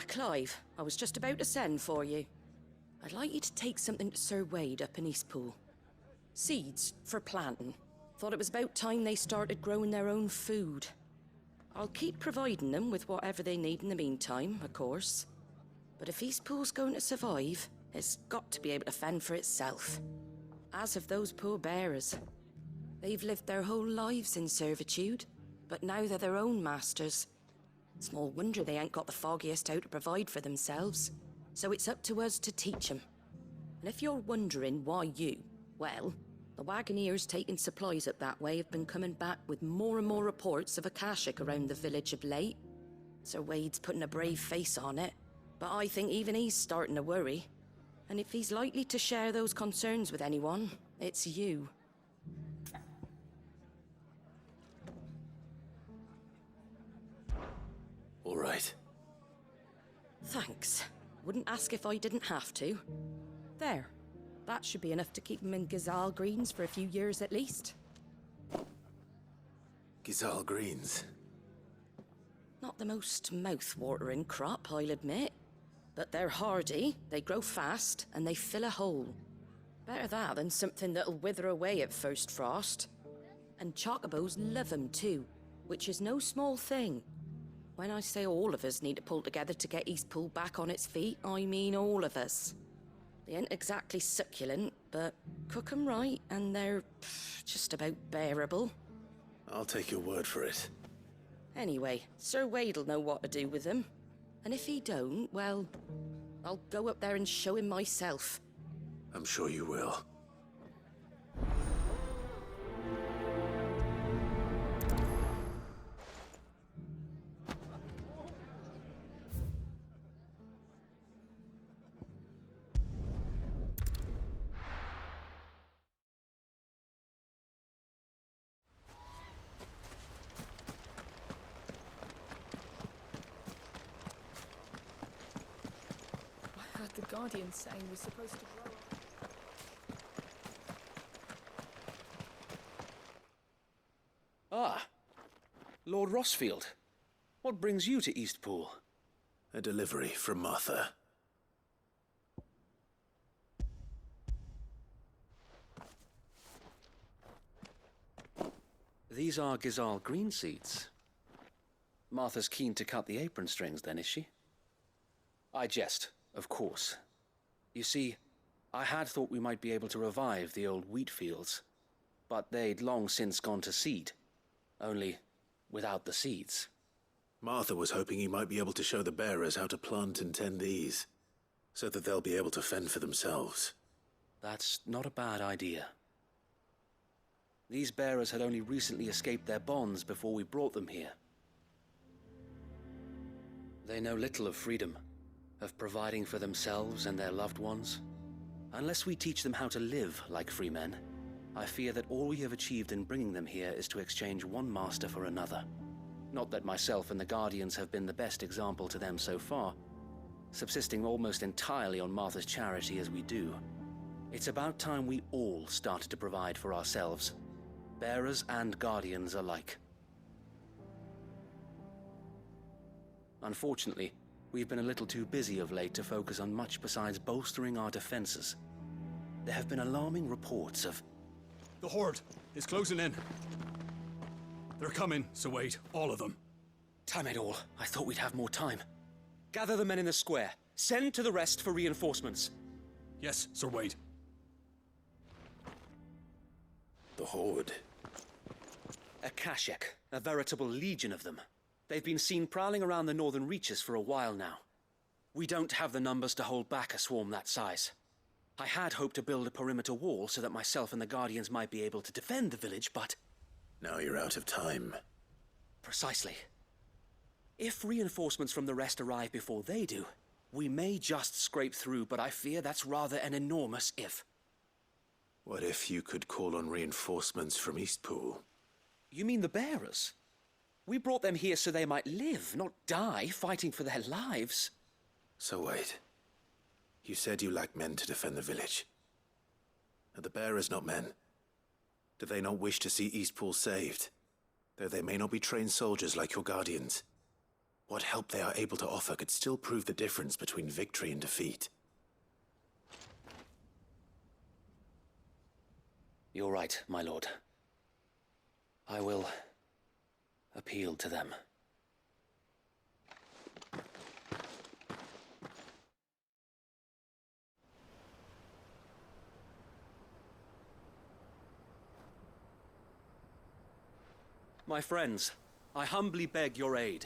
Clive. I was just about to send for you. I'd like you to take something to Sir Wade up in Eastpool. Seeds for planting. Thought it was about time they started growing their own food. I'll keep providing them with whatever they need in the meantime, of course. But if Eastpool's going to survive, it's got to be able to fend for itself. As have those poor bearers. They've lived their whole lives in servitude, but now they're their own masters. Small wonder they ain't got the foggiest how to provide for themselves. So it's up to us to teach them. And if you're wondering why you, well, the Wagoneers taking supplies up that way have been coming back with more and more reports of Akashic around the village of late. Sir Wade's putting a brave face on it, but I think even he's starting to worry. And if he's likely to share those concerns with anyone, it's you. All right. Thanks. Wouldn't ask if I didn't have to. There. That should be enough to keep them in Gazal Greens for a few years at least. Gazal Greens. Not the most mouth-watering crop, I'll admit. But they're hardy, they grow fast, and they fill a hole. Better that than something that'll wither away at first frost. And Chocobos love 'em too, which is no small thing. When I say all of us need to pull together to get Eastpool back on its feet, I mean all of us. They ain't exactly succulent, but cook 'em right and they're just about bearable. I'll take your word for it. Anyway, Sir Wade'll know what to do with them. And if he don't, well, I'll go up there and show him myself. I'm sure you will. I heard the Guardian saying we're supposed to grow. Ah, Lord Rossfield. What brings you to Eastpool? A delivery from Martha. These are Gazal green seeds. Martha's keen to cut the apron strings then, is she? I jest, of course. You see, I had thought we might be able to revive the old wheat fields, but they'd long since gone to seed. Only without the seeds. Martha was hoping he might be able to show the bearers how to plant and tend these, so that they'll be able to fend for themselves. That's not a bad idea. These bearers had only recently escaped their bonds before we brought them here. They know little of freedom, of providing for themselves and their loved ones. Unless we teach them how to live like free men, I fear that all we have achieved in bringing them here is to exchange one master for another. Not that myself and the Guardians have been the best example to them so far, subsisting almost entirely on Martha's charity as we do. It's about time we all started to provide for ourselves, bearers and Guardians alike. Unfortunately, we've been a little too busy of late to focus on much besides bolstering our defenses. There have been alarming reports of... The Horde is closing in. They're coming, Sir Wade, all of them. Damn it all, I thought we'd have more time. Gather the men in the square. Send to the rest for reinforcements. Yes, Sir Wade. The Horde. Akashic, a veritable legion of them. They've been seen prowling around the northern reaches for a while now. We don't have the numbers to hold back a swarm that size. I had hoped to build a perimeter wall so that myself and the Guardians might be able to defend the village, but... Now you're out of time. Precisely. If reinforcements from the rest arrive before they do, we may just scrape through, but I fear that's rather an enormous if. What if you could call on reinforcements from Eastpool? You mean the bearers? We brought them here so they might live, not die fighting for their lives. So wait. You said you lack men to defend the village. Are the bearers not men? Do they not wish to see Eastpool saved? Though they may not be trained soldiers like your Guardians. what help they are able to offer could still prove the difference between victory and defeat. You're right, my lord. I will appeal to them. My friends, I humbly beg your aid.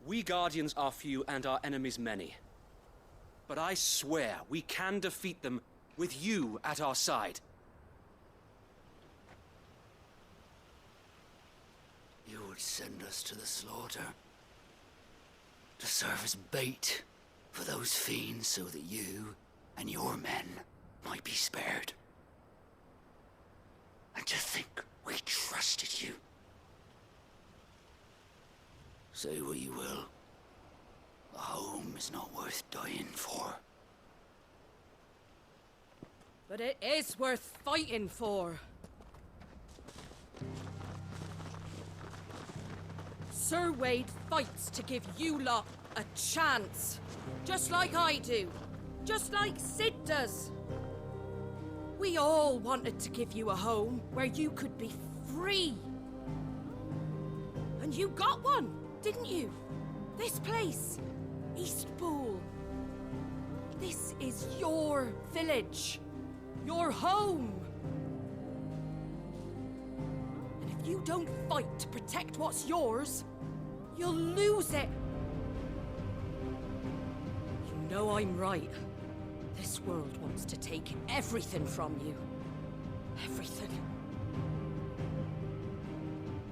We Guardians are few and our enemies many. But I swear we can defeat them with you at our side. You would send us to the slaughter, to serve as bait for those fiends so that you and your men might be spared. And to think we trusted you. Say what you will, a home is not worth dying for. But it is worth fighting for. Sir Wade fights to give you lot a chance. Just like I do. Just like Sid does. We all wanted to give you a home where you could be free. And you got one, didn't you? This place, Eastpool. This is your village. Your home. And if you don't fight to protect what's yours, you'll lose it. You know I'm right. This world wants to take everything from you. Everything.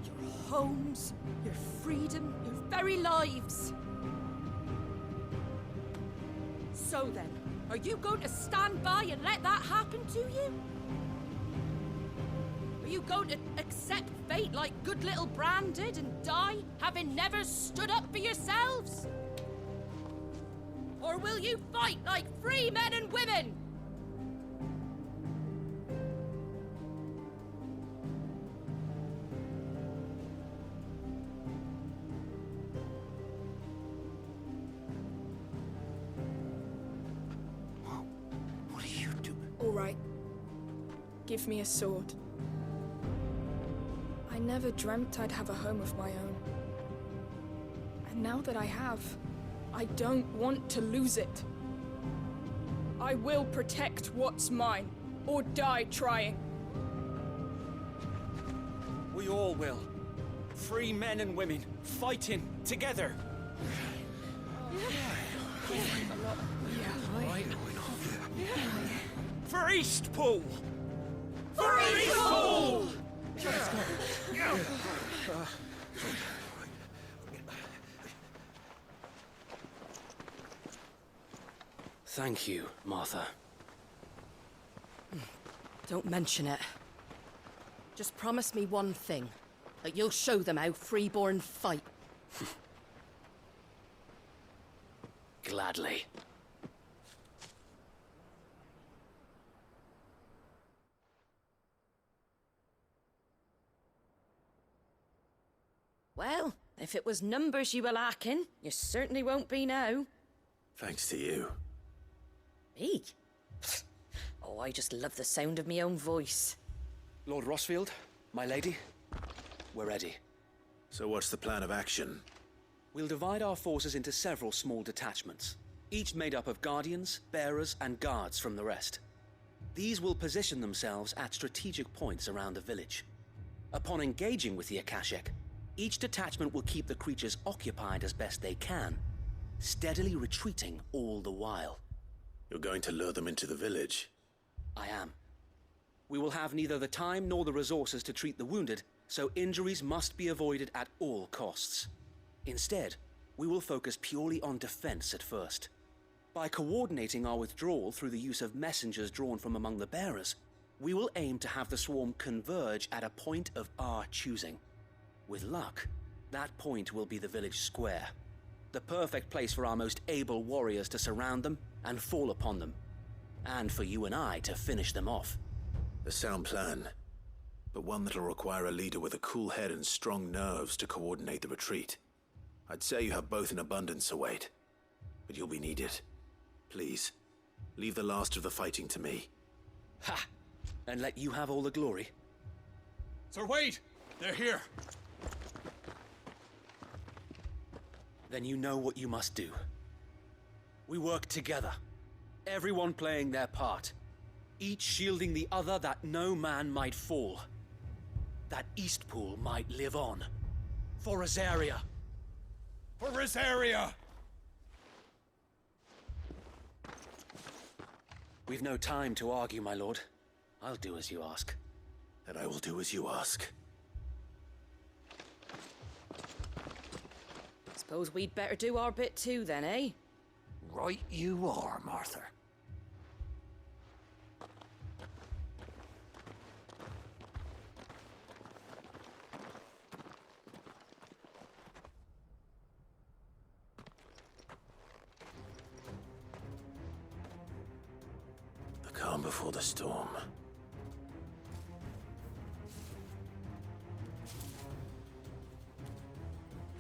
Your homes, your freedom, your very lives. So then, are you going to stand by and let that happen to you? Are you going to accept fate like good little Bran did and die, having never stood up for yourselves? Or will you fight like free men and women? What are you doing? All right. Give me a sword. I never dreamt I'd have a home of my own. And now that I have, I don't want to lose it. I will protect what's mine, or die trying. We all will. Free men and women, fighting together. For Eastpool! For Eastpool! Thank you, Martha. Don't mention it. Just promise me one thing. That you'll show them how freeborn fight. Gladly. Well, if it was numbers you were lacking, you certainly won't be now. Thanks to you. Me? Oh, I just love the sound of my own voice. Lord Rossfield, my lady, we're ready. So what's the plan of action? We'll divide our forces into several small detachments, each made up of guardians, bearers, and guards from the rest. These will position themselves at strategic points around the village. Upon engaging with the Akashic, each detachment will keep the creatures occupied as best they can, steadily retreating all the while. You're going to lure them into the village? I am. We will have neither the time nor the resources to treat the wounded, so injuries must be avoided at all costs. Instead, we will focus purely on defense at first. By coordinating our withdrawal through the use of messengers drawn from among the bearers, we will aim to have the swarm converge at a point of our choosing. With luck, that point will be the village square, the perfect place for our most able warriors to surround them and fall upon them, and for you and I to finish them off. A sound plan, but one that'll require a leader with a cool head and strong nerves to coordinate the retreat. I'd say you have both in abundance, Sir Wade. But you'll be needed. Please, leave the last of the fighting to me. Ha! And let you have all the glory? Sir Wade! They're here! Then you know what you must do. We work together. Everyone playing their part. Each shielding the other that no man might fall. That Eastpool might live on. For Rosaria. For Rosaria! We've no time to argue, my lord. I'll do as you ask. And I will do as you ask. Suppose we'd better do our bit too then, eh? Right you are, Martha. The calm before the storm.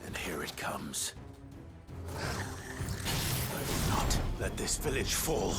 And here it comes. I will not let this village fall.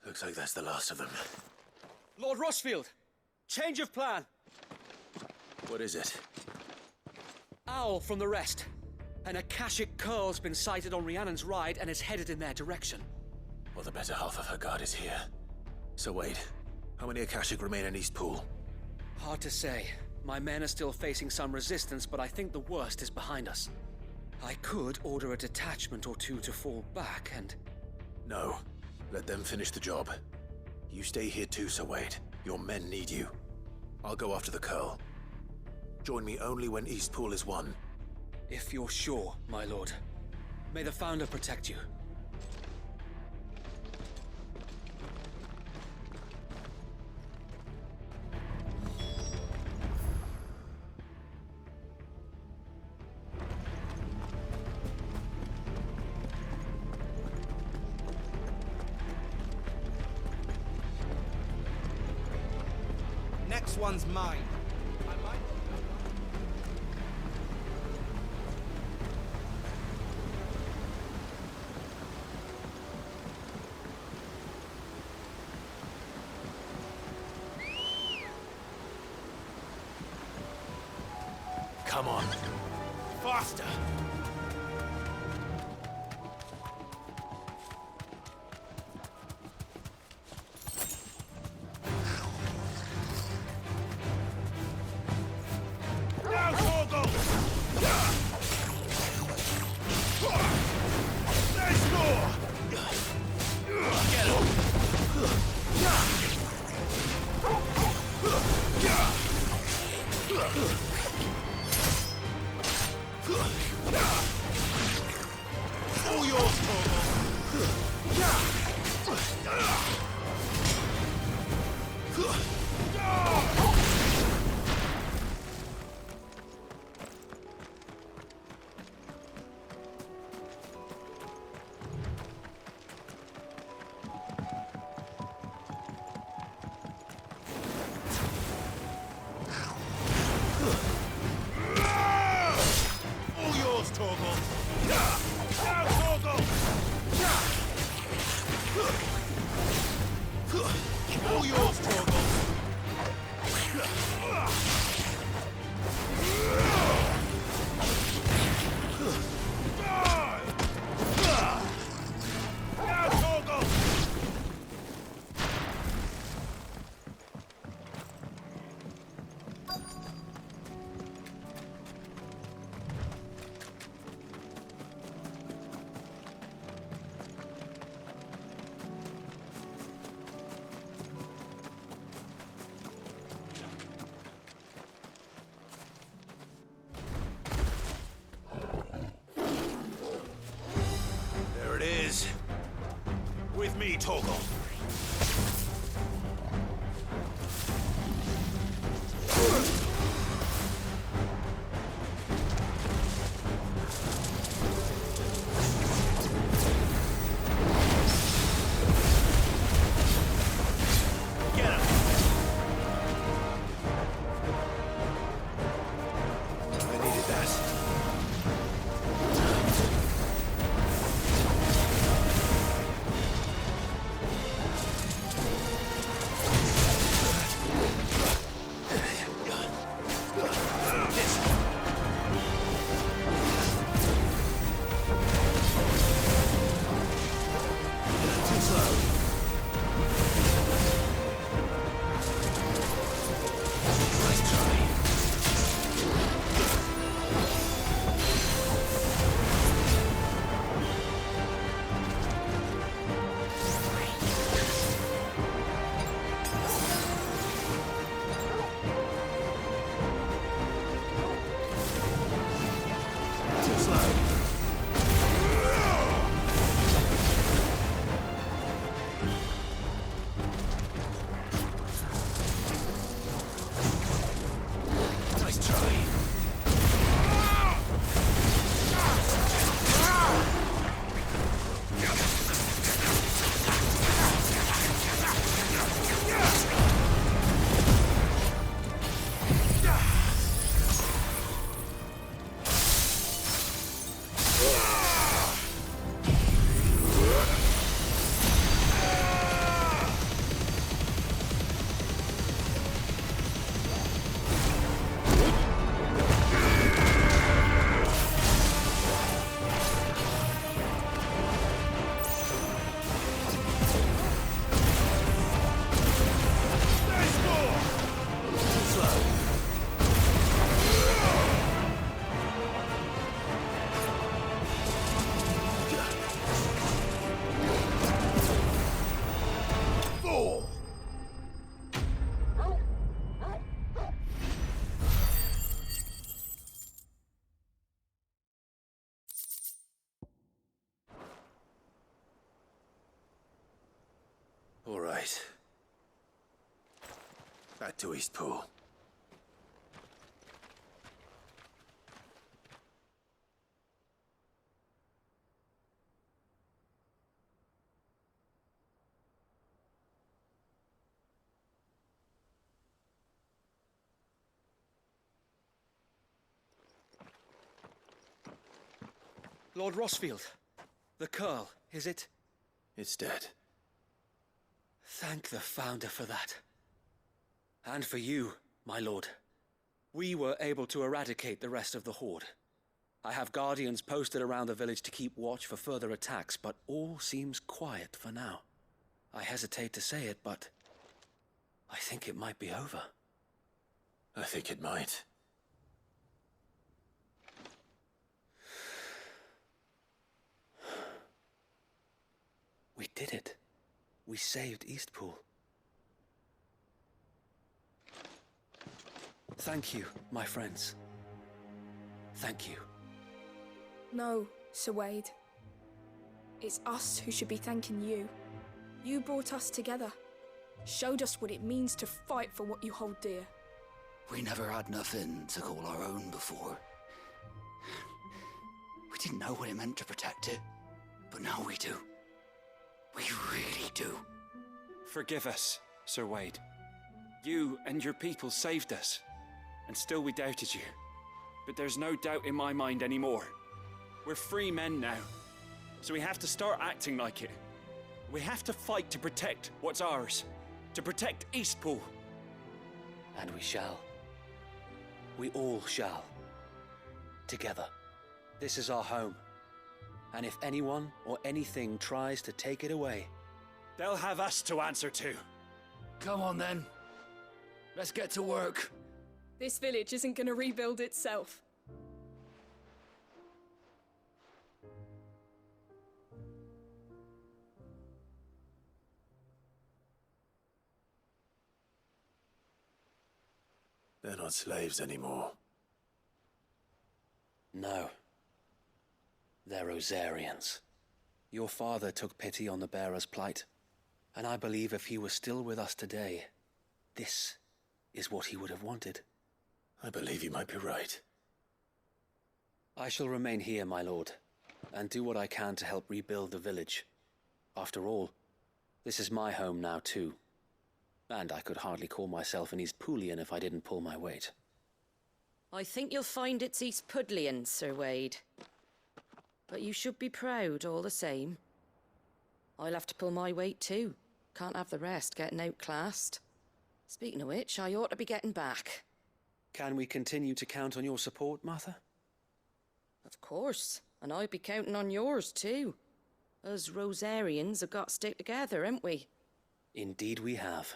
Looks like that's the last of them. Lord Rossfield! Change of plan! What is it? Owl from the rest. An Akashic curl's been sighted on Rhiannon's ride and is headed in their direction. Well, the better half of her guard is here. So Wade, how many Akashic remain in Eastpool? Hard to say. My men are still facing some resistance, but I think the worst is behind us. I could order a detachment or two to fall back and... No. Let them finish the job. You stay here too, Sir Wade. Your men need you. I'll go after the Curl. Join me only when Eastpool is won. If you're sure, my lord. May the Founder protect you. Next one's mine. Come on. Faster! Now, Torgal! Let's go! Get him! All yours, There it is. With me, Torgal. Get him. I needed that. All right. Back to Eastpool. Lord Rossfield, the Curl, is it? It's dead. Thank the Founder for that. And for you, my lord. We were able to eradicate the rest of the Horde. I have guardians posted around the village to keep watch for further attacks, but all seems quiet for now. I hesitate to say it, but I think it might be over. I think it might. We did it. We saved Eastpool. Thank you, my friends. Thank you. No, Sir Wade. It's us who should be thanking you. You brought us together. Showed us what it means to fight for what you hold dear. We never had nothing to call our own before. We didn't know what it meant to protect it, but now we do. We really do. Forgive us, Sir Wade. You and your people saved us, and still we doubted you. But there's no doubt in my mind anymore. We're free men now, so we have to start acting like it. We have to fight to protect what's ours, to protect Eastpool. And we shall. We all shall. Together. This is our home. And if anyone or anything tries to take it away, They'll have us to answer to. Come on then. Let's get to work. This village isn't gonna rebuild itself. They're not slaves anymore. no. They're Rosarians. Your father took pity on the bearer's plight, and I believe if he was still with us today, this is what he would have wanted. I believe you might be right. I shall remain here, my lord, and do what I can to help rebuild the village. After all, this is my home now too, and I could hardly call myself an Eastpoolian if I didn't pull my weight. I think you'll find it's East Pudlian, Sir Wade. But you should be proud all the same. I'll have to pull my weight too. Can't have the rest getting outclassed. Speaking of which, I ought to be getting back. Can we continue to count on your support, Martha? Of course, and I'll be counting on yours too. Us Rosarians have got to stick together, haven't we? Indeed we have.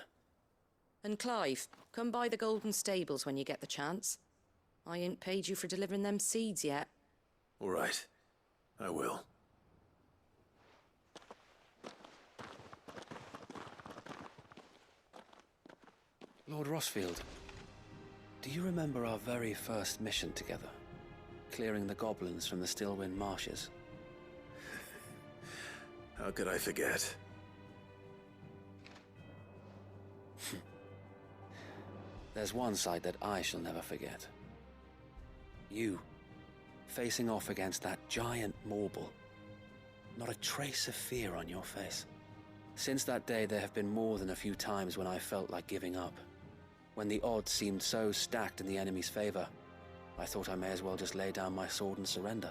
And Clive, come by the Golden Stables when you get the chance. I ain't paid you for delivering them seeds yet. All right. I will. Lord Rossfield, do you remember our very first mission together? Clearing the goblins from the Stillwind marshes? How could I forget? There's one sight that I shall never forget. You, facing off against that giant Morble. Not a trace of fear on your face. Since that day, there have been more than a few times when I felt like giving up. When the odds seemed so stacked in the enemy's favor, I thought I may as well just lay down my sword and surrender.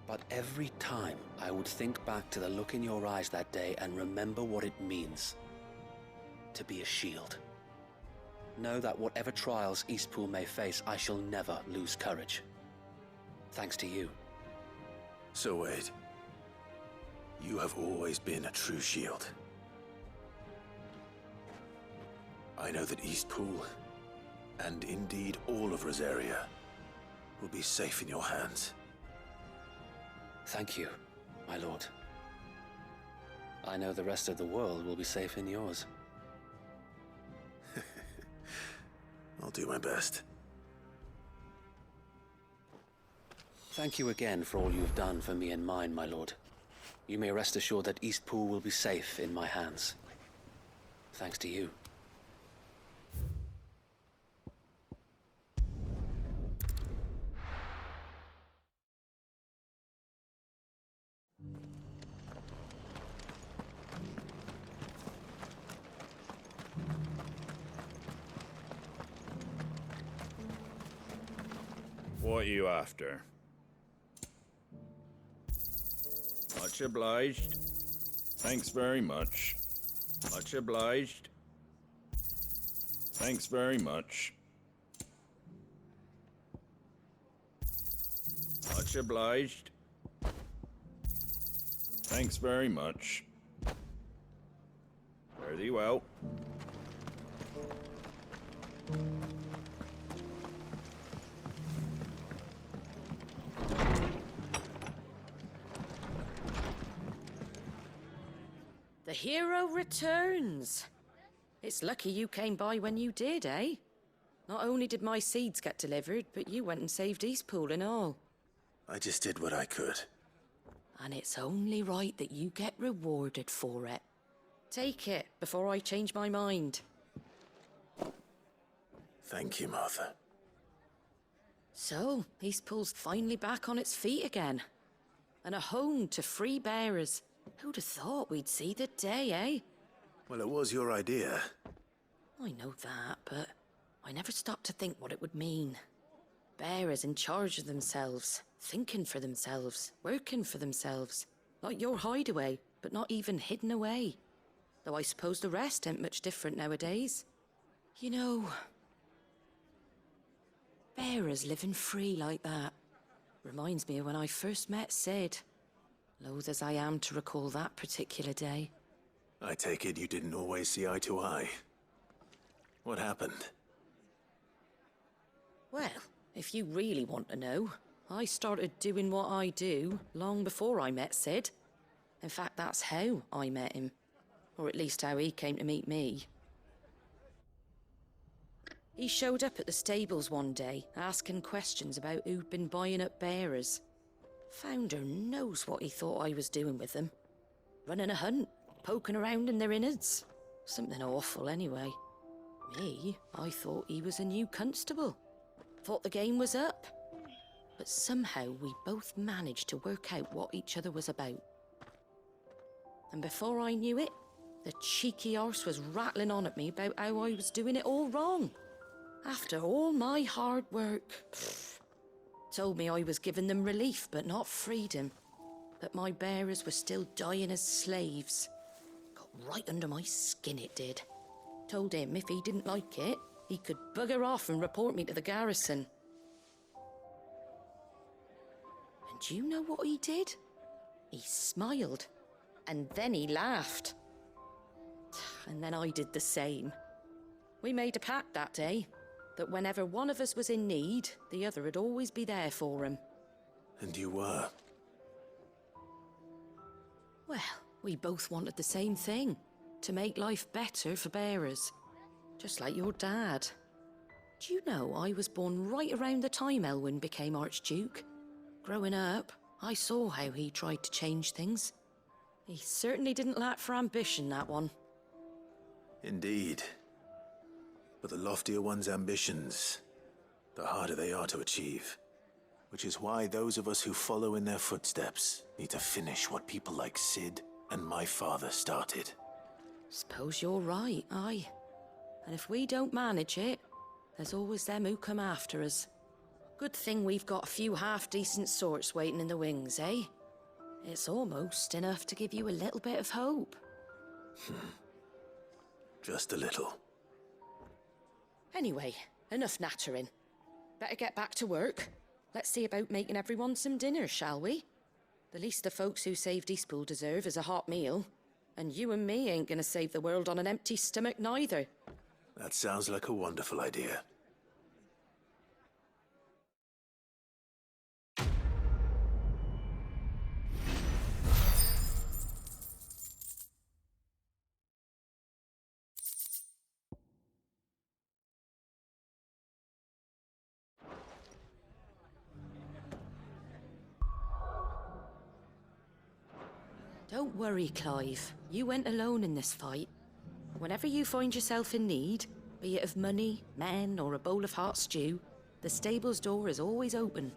But every time, I would think back to the look in your eyes that day and remember what it means to be a shield. Know that whatever trials Eastpool may face, I shall never lose courage. Thanks to you. So Wade, you have always been a true shield. I know that Eastpool, and indeed all of Rosaria, will be safe in your hands. Thank you, my lord. I know the rest of the world will be safe in yours. I'll do my best. Thank you again for all you've done for me and mine, my lord. You may rest assured that Eastpool will be safe in my hands. Thanks to you. What are you after? Much obliged. Thanks very much. Much obliged. Thanks very much. Much obliged. Thanks very much. Fare thee well. The hero returns. It's lucky you came by when you did, eh? Not only did my seeds get delivered, but you went and saved Eastpool and all. I just did what I could. And it's only right that you get rewarded for it. Take it before I change my mind. Thank you, Martha. So, Eastpool's finally back on its feet again. And a home to free bearers. Who'd have thought we'd see the day, eh? Well, it was your idea. I know that, but I never stopped to think what it would mean. Bearers in charge of themselves, thinking for themselves, working for themselves. Like your hideaway, but not even hidden away. Though I suppose the rest ain't much different nowadays. You know, bearers living free like that reminds me of when I first met Sid. Loath as I am to recall that particular day. I take it you didn't always see eye to eye. What happened? Well, if you really want to know, I started doing what I do long before I met Sid. In fact, that's how I met him. Or at least how he came to meet me. He showed up at the stables one day, asking questions about who'd been buying up bearers. Founder knows what he thought I was doing with them. Running a hunt, poking around in their innards. Something awful anyway. Me, I thought he was a new constable. Thought the game was up. But somehow we both managed to work out what each other was about. And before I knew it, the cheeky arse was rattling on at me about how I was doing it all wrong. After all my hard work. Told me I was giving them relief, but not freedom. That my bearers were still dying as slaves. Got right under my skin, it did. Told him if he didn't like it, he could bugger off and report me to the garrison. And do you know what he did? He smiled. And then he laughed. And then I did the same. We made a pact that day. That whenever one of us was in need, the other would always be there for him. And you were? Well, we both wanted the same thing. To make life better for bearers. Just like your dad. Do you know I was born right around the time Elwyn became Archduke? Growing up, I saw how he tried to change things. He certainly didn't lack for ambition, that one. Indeed. But the loftier one's ambitions, the harder they are to achieve. Which is why those of us who follow in their footsteps need to finish what people like Sid and my father started. Suppose you're right, aye. And if we don't manage it, there's always them who come after us. Good thing we've got a few half-decent sorts waiting in the wings, eh? It's almost enough to give you a little bit of hope. Just a little. Anyway, enough nattering. Better get back to work. Let's see about making everyone some dinner, shall we? The least the folks who saved Eastpool deserve is a hot meal. And you and me ain't gonna save the world on an empty stomach neither. That sounds like a wonderful idea. Don't worry, Clive. You went alone in this fight. Whenever you find yourself in need, be it of money, men, or a bowl of hot stew, the stable's door is always open.